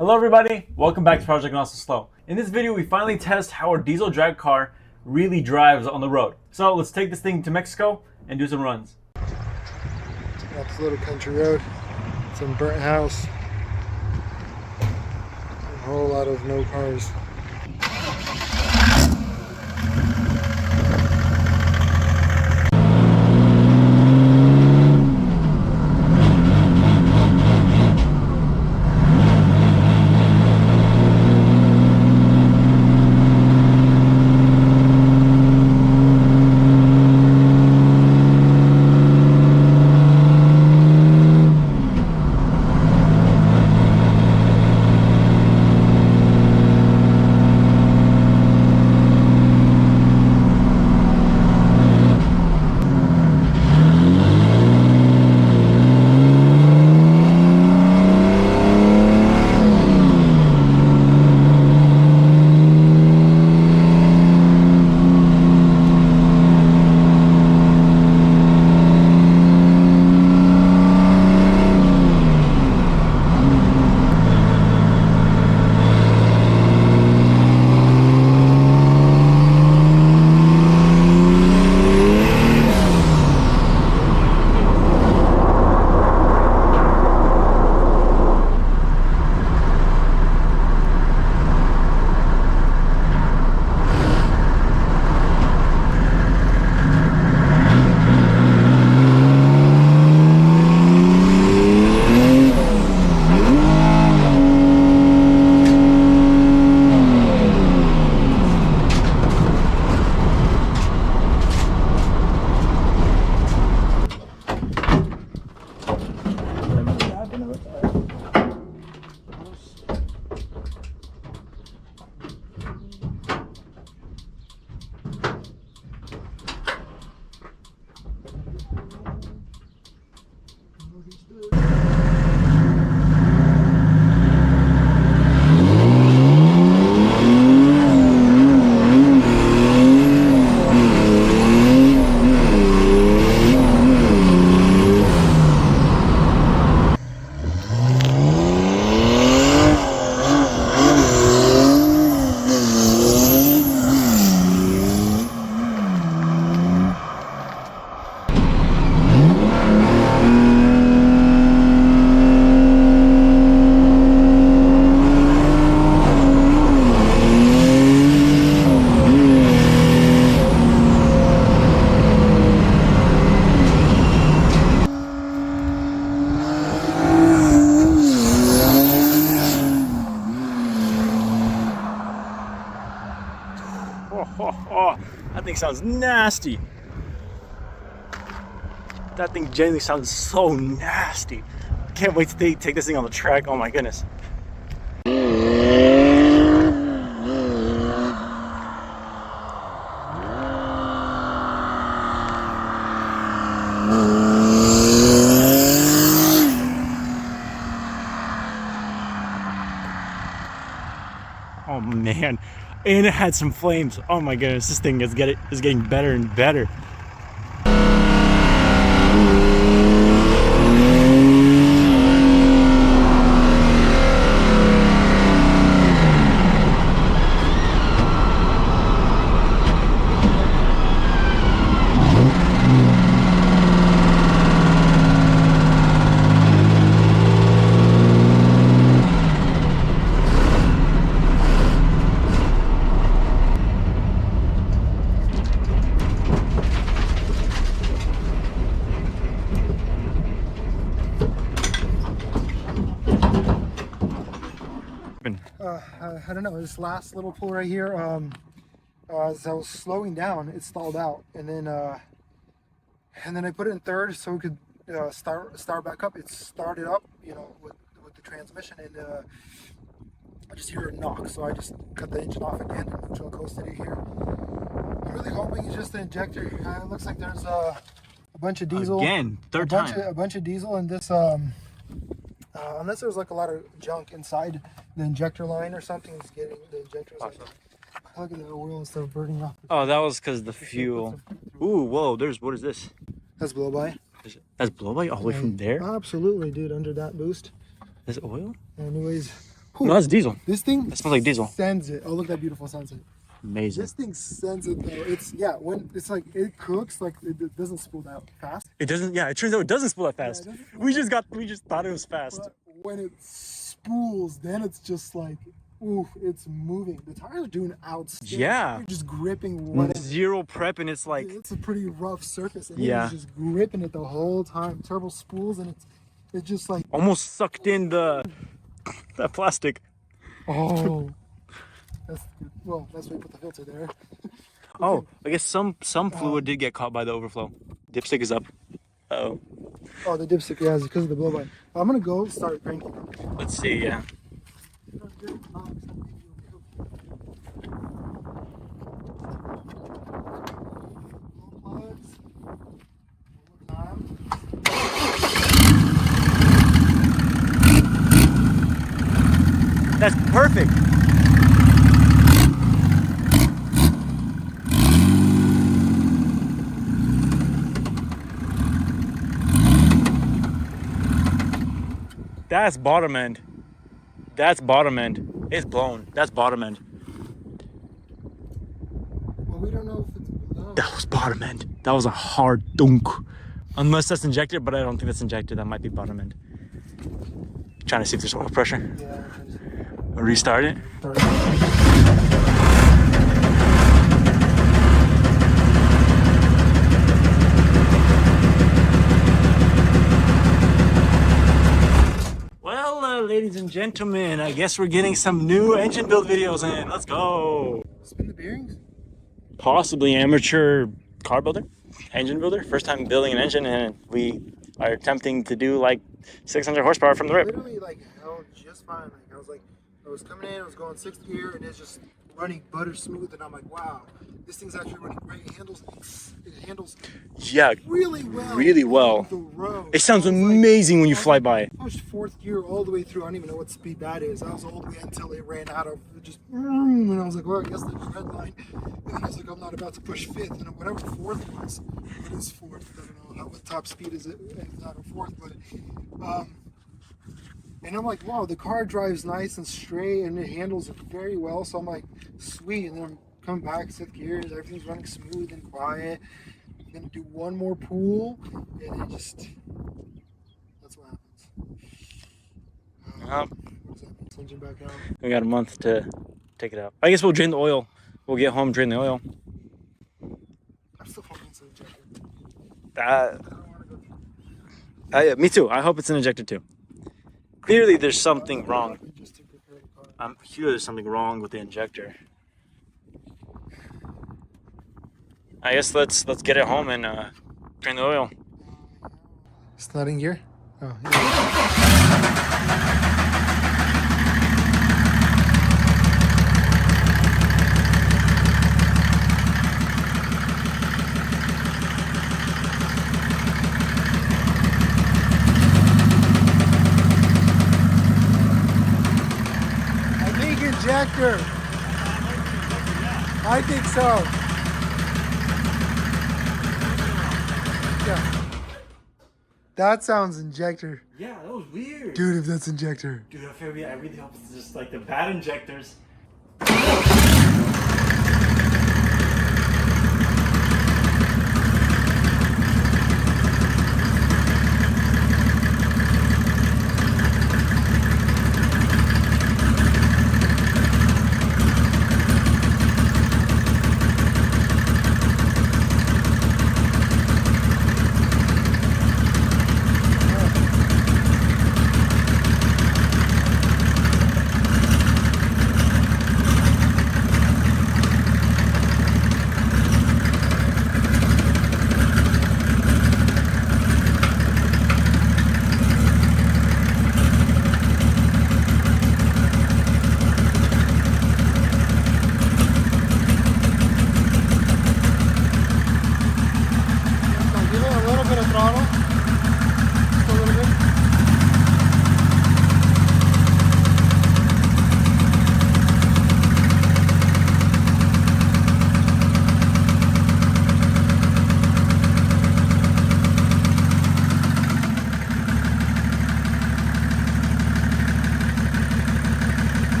Hello everybody, welcome back to Project Not So Slow. In this video we finally test how our diesel drag car really drives on the road. So let's take this thing to Mexico and do some runs. That's a little country road, some burnt house, a whole lot of no cars. Oh, that thing sounds nasty. That thing genuinely sounds so nasty. Can't wait to take this thing on the track. Oh my goodness. Oh man, and it had some flames. Oh my goodness, this thing is getting better and better. I don't know, this last little pull right here, as I was slowing down, it stalled out, and then I put it in third so it could start back up. It started up, you know, with the transmission, and I just hear a knock, so I just cut the engine off again and neutral coasted it here. I'm really hoping it's just the injector. It looks like there's a bunch of diesel. Again, third time. A bunch of diesel in this, unless there's like a lot of junk inside the injector line or something. It's getting the injectors. Like, look at the oil and stuff burning off. Oh, that was because the fuel. Ooh, whoa, what is this? That's blow by. That's blow by all the way from there? Absolutely, dude, under that boost. There's oil? Anyways, No, that's diesel. This thing It smells like diesel. sends it. Oh, look at that beautiful sunset. Amazing. This thing sends it though. It's when it's like it cooks, like it doesn't spool out fast. It doesn't. Yeah, it turns out it doesn't spool that fast. Yeah, it doesn't- We just thought it was fast. But when it spools, then it's just like, oof, it's moving. The tires are doing outstanding. Yeah. You're just gripping whatever. Zero prep, and it's like It's a pretty rough surface, and Yeah. it's just gripping it the whole time. Turbo spools, and it's just like, almost sucked in that plastic. oh, that's good. Well, that's why you put the filter there. Oh, I guess some fluid did get caught by the overflow. Dipstick is up. Oh, Oh, the dipstick, yeah, it's because of the blow by. I'm gonna go start cranking. let's see. Yeah. That's perfect. That's bottom end. That's bottom end. It's blown. That's bottom end. Well, we don't know if it's below. That was bottom end. That was a hard dunk. Unless that's injected, but I don't think that's injected. That might be bottom end. Trying to see if there's oil pressure. Yeah. Restart it. Well, ladies and gentlemen, I guess we're getting some new engine build videos in. Let's go. Spin the bearings. Possibly amateur car builder, engine builder. First time building an engine, and we are attempting to do like 600 horsepower from the rip. Literally, like, held just fine. Like, I was coming in, I was going 6th gear, and it's just running butter smooth, and I'm like, wow, this thing's actually running great. It handles Yeah, really well. really well. on the road. It sounds I was like- amazing when you fly by. I pushed 4th gear all the way through. I don't even know what speed that is. I was all the way until it ran out of just, and I was like, well, I guess there's red line. And then I was like, I'm not about to push 5th, and whatever 4th was. What is 4th? I don't know what top speed is it. It's not a 4th, but and I'm like, wow, the car drives nice and straight, and it handles very well. So I'm like, sweet. And then I'm coming back 6th gears, everything's running smooth and quiet. I'm gonna do one more pull, and it just, that's what happens. What does that mean? Engine back out. We got a month to take it out. I guess we'll drain the oil. We'll get home, drain the oil. I'm still hoping it's an injector. That, I don't want to go through. me too. I hope it's an injector too. Clearly, there's something wrong. Just to prepare the car. I'm sure there's something wrong with the injector. I guess let's get it home and drain the oil. It's not in gear? Oh, yeah. I think injector. I think so. Yeah. That sounds injector. Yeah, that was weird. Dude, if that's injector. Dude, I really hope it's just like the bad injectors.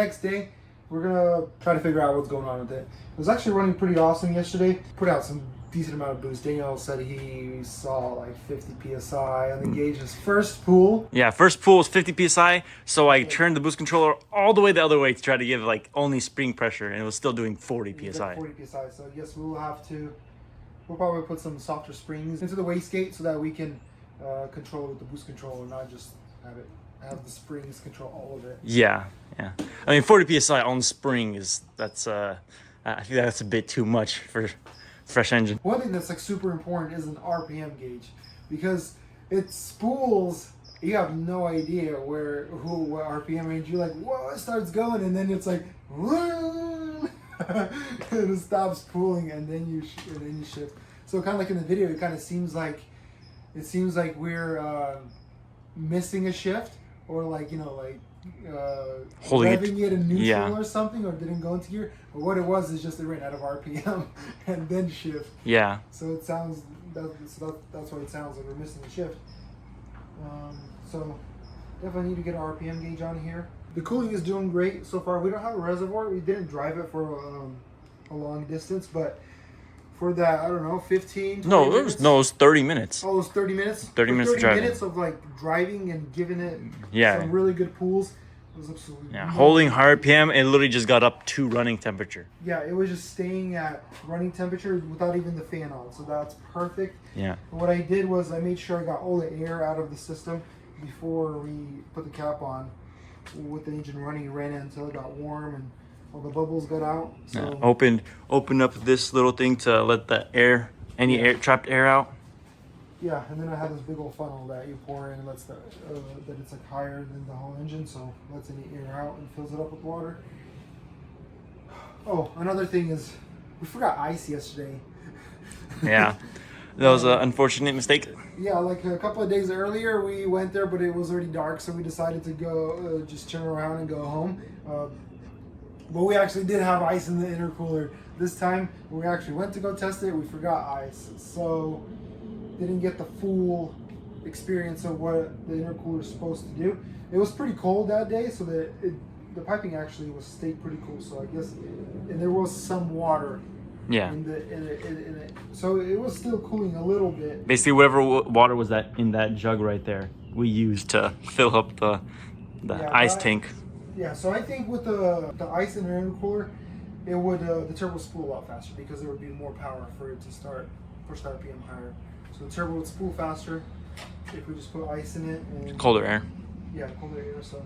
next day, we're gonna try to figure out what's going on with it. It was actually running pretty awesome yesterday. Put out some decent amount of boost. Daniel said he saw like 50 psi on the gauge. His first pool. Yeah, first pool was 50 psi, so I turned the boost controller all the way the other way to try to give like only spring pressure, and it was still doing 40 psi. 40 psi. So I guess we'll probably put some softer springs into the wastegate so that we can control it with the boost controller, not just have the springs control all of it. Yeah. I mean, 40 psi on spring I think that's a bit too much for fresh engine. One thing that's like super important is an RPM gauge, because it spools. You have no idea what RPM range. You're like, whoa, it starts going, and then it's like, and it stops pooling, and then you shift. So kind of like in the video, it kind of seems like we're missing a shift, or like holding revving it in neutral or something, or didn't go into gear. But what it was is just it ran out of RPM and then shift. Yeah. So it sounds that's why it sounds like we're missing a shift. So definitely need to get an RPM gauge on here. The cooling is doing great so far. We don't have a reservoir. We didn't drive it for a long distance, but for that, I don't know, 15. No, it was 30 minutes. Oh, it was 30 minutes? 30 minutes of driving. Minutes of like driving and giving it some really good pools. It was absolutely holding high RPM, it literally just got up to running temperature. Yeah, it was just staying at running temperature without even the fan on. So that's perfect. Yeah. And what I did was I made sure I got all the air out of the system before we put the cap on. With the engine running, it ran it until it got warm and all the bubbles got out. So opened up this little thing to let the trapped air out. Yeah, and then I have this big old funnel that you pour in and lets that it's like higher than the whole engine, so lets any air out and fills it up with water. Oh, another thing is we forgot ice yesterday. Yeah, that was an unfortunate mistake. Yeah, like a couple of days earlier we went there, but it was already dark, so we decided to go just turn around and go home. But we actually did have ice in the intercooler. This time we actually went to go test it, we forgot ice. So didn't get the full experience of what the intercooler is supposed to do. It was pretty cold that day, so the piping actually stayed pretty cool. So I guess, and there was some water. Yeah. In it, so it was still cooling a little bit. Basically, whatever water was in that jug right there, we used to fill up the ice tank. Yeah. So I think with the ice in the intercooler, it would the turbo would spool a lot faster because there would be more power for it to push the RPM higher. So the turbo would spool faster if we just put ice in it and colder air. Yeah, colder air. So.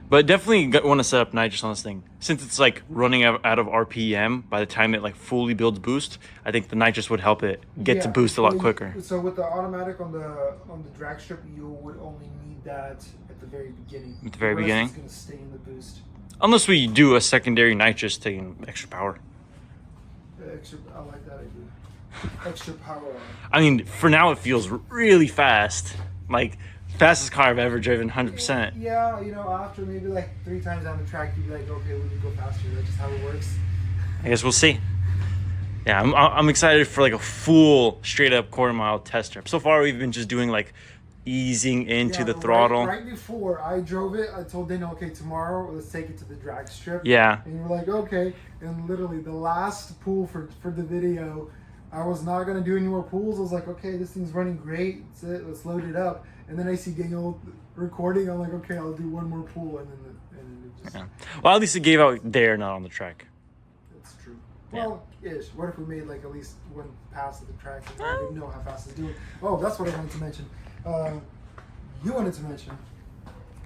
But definitely want to set up nitrous on this thing. Since it's like running out of RPM, by the time it like fully builds boost, I think the nitrous would help it get to boost a lot quicker. So with the automatic on the drag strip, you would only need that at the very beginning. At the very beginning? It's going to stay in the boost. Unless we do a secondary nitrous taking extra power. I like that idea. Extra power. I mean, for now it feels really fast. Like, fastest car I've ever driven, 100%. Yeah, after maybe like 3 times down the track, you'd be like, okay, we need to go faster. That's just how it works. I guess we'll see. Yeah, I'm excited for like a full straight up quarter-mile test trip. So far, we've been just doing like easing into the throttle. Right before I drove it, I told Dana, okay, tomorrow let's take it to the drag strip. Yeah. And you were like, okay. And literally the last pool for the video, I was not gonna do any more pools. I was like, okay, this thing's running great. That's it. Let's load it up. And then I see Daniel recording. I'm like, okay, I'll do one more pool, and then it just. Yeah. Well, at least it gave out there, not on the track. That's true. Well, ish. What if we made like at least one pass at the track and I didn't know how fast it's doing? Oh, that's what I wanted to mention. You wanted to mention.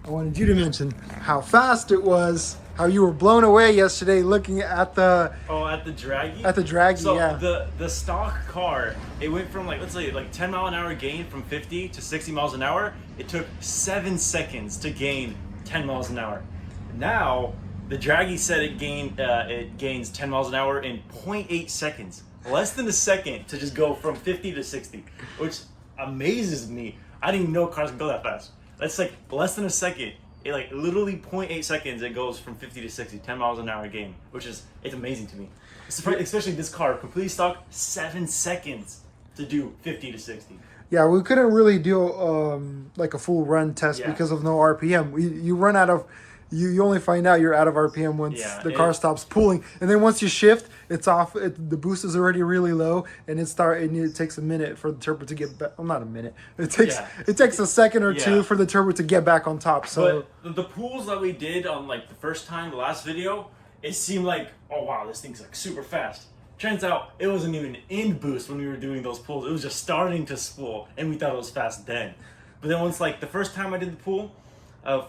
I wanted you to mention how fast it was. How you were blown away yesterday looking at the. Oh, at the draggy. At the draggy, so yeah. the stock car, it went from like, let's say like 10 mile an hour gain from 50 to 60 miles an hour. It took 7 seconds to gain 10 miles an hour. Now the draggy said it gains 10 miles an hour in 0.8 seconds, less than a second to just go from 50 to 60, which amazes me. I didn't even know cars can go that fast. That's like less than a second. It like literally 0.8 seconds, it goes from 50 to 60, 10 miles an hour gain, it's amazing to me. Especially this car, completely stock, 7 seconds to do 50 to 60. Yeah, we couldn't really do like a full run test because of no RPM. You run out of You only find out you're out of RPM once Yeah, the car stops pulling, and then once you shift, it's off. The boost is already really low, and it takes a minute for the turbo to get back. Well, not a minute. It takes a second or two for the turbo to get back on top. So but the pulls that we did on like the first time, the last video, it seemed like, oh wow, this thing's like super fast. Turns out it wasn't even in boost when we were doing those pulls. It was just starting to spool, and we thought it was fast then. But then once like the first time I did the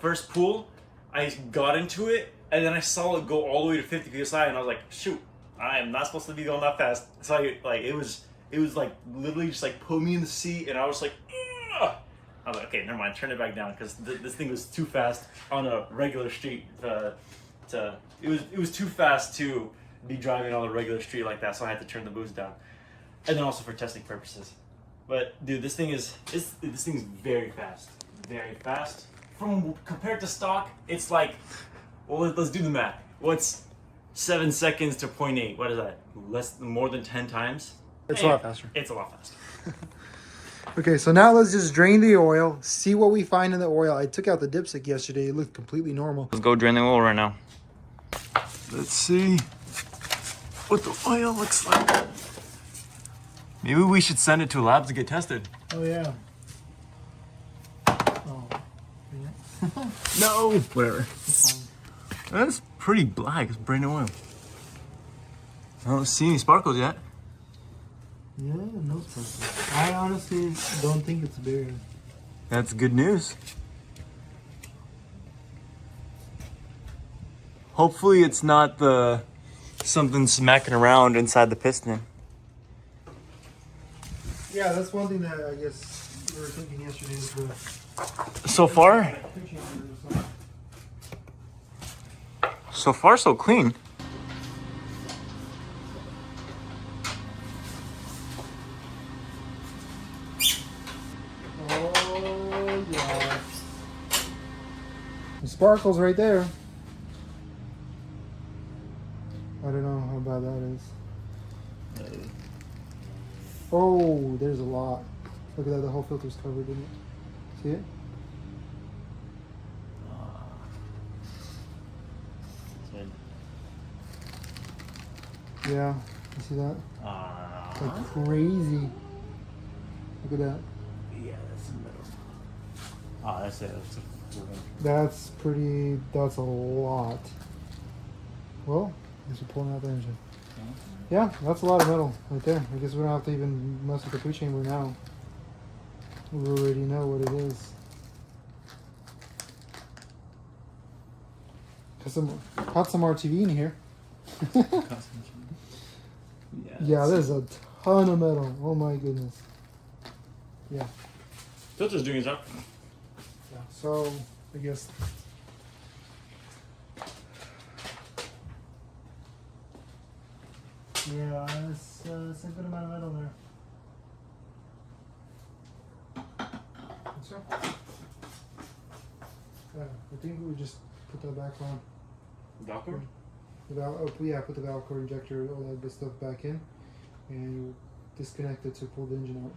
first pull, I got into it, and then I saw it go all the way to 50 psi, and I was like, shoot, I am not supposed to be going that fast. So it was like literally just like put me in the seat, and I was like, ugh! I was like, okay, never mind, turn it back down, because this thing was too fast on a regular street. It was too fast to be driving on a regular street like that, so I had to turn the boost down, and then also for testing purposes. But dude, this thing's very fast, very fast. Compared to stock, it's like, well, let's do the math. What's 7 seconds to 0.8? What is that? More than 10 times? it's a lot faster. It's a lot faster. Okay, so now let's just drain the oil, see what we find in the oil. I took out the dipstick yesterday. It looked completely normal. Let's go drain the oil right now. Let's see what the oil looks like. Maybe we should send it to a lab to get tested. Oh, yeah. No, whatever. That's pretty black. It's brand new oil. I don't see any sparkles yet. Yeah, no sparkles. I honestly don't think it's buried. That's good news. Hopefully it's not something smacking around inside the piston. Yeah, that's one thing that I guess we were thinking yesterday is So far, so clean. Oh, yeah. The sparkles right there. I don't know how bad that is. Oh, there's a lot. Look at that, the whole filter's covered in it. See it? Yeah, you see that? Like crazy. Look at that. Yeah, that's the middle. That's it. That's a lot. Well, I guess we're pulling out the engine. Yeah, that's a lot of metal right there. I guess we don't have to even mess with the food chamber now. We already know what it is. Got some RTV in here. Yeah, there's a ton of metal. Oh my goodness. Yeah. Filter's doing his job. Yeah. So I guess. Yeah, it's a good amount of metal there. So, I think we just put that back on. Valve cord? Put the valve cord, injector, all that good stuff back in, and disconnect it to pull the engine out.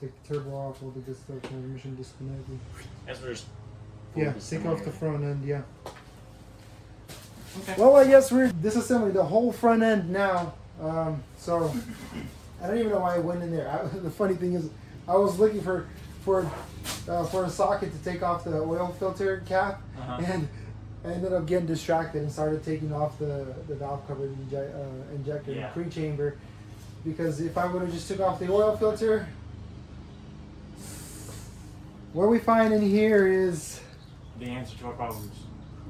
Take the turbo off, all the good stuff, transmission disconnected. Yes, we're just take off the front end, yeah. Okay. Well, I guess we're disassembling the whole front end now. So I don't even know why I went in there. The funny thing is, I was looking for a socket to take off the oil filter cap, and I ended up getting distracted and started taking off the valve cover injector and pre-chamber, because if I would have just took off the oil filter, what we find in here is the answer to our problems.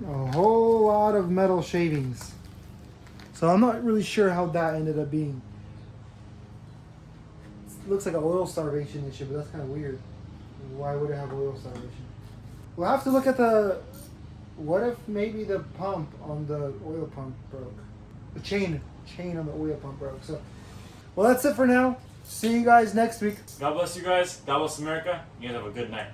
A whole lot of metal shavings. So I'm not really sure how that ended up being. It looks like an oil starvation issue, but that's kind of weird. Why would it have oil starvation? We'll have to look at what if maybe the pump on the oil pump broke? The chain on the oil pump broke. So, well, that's it for now. See you guys next week. God bless you guys. God bless America. You guys have a good night.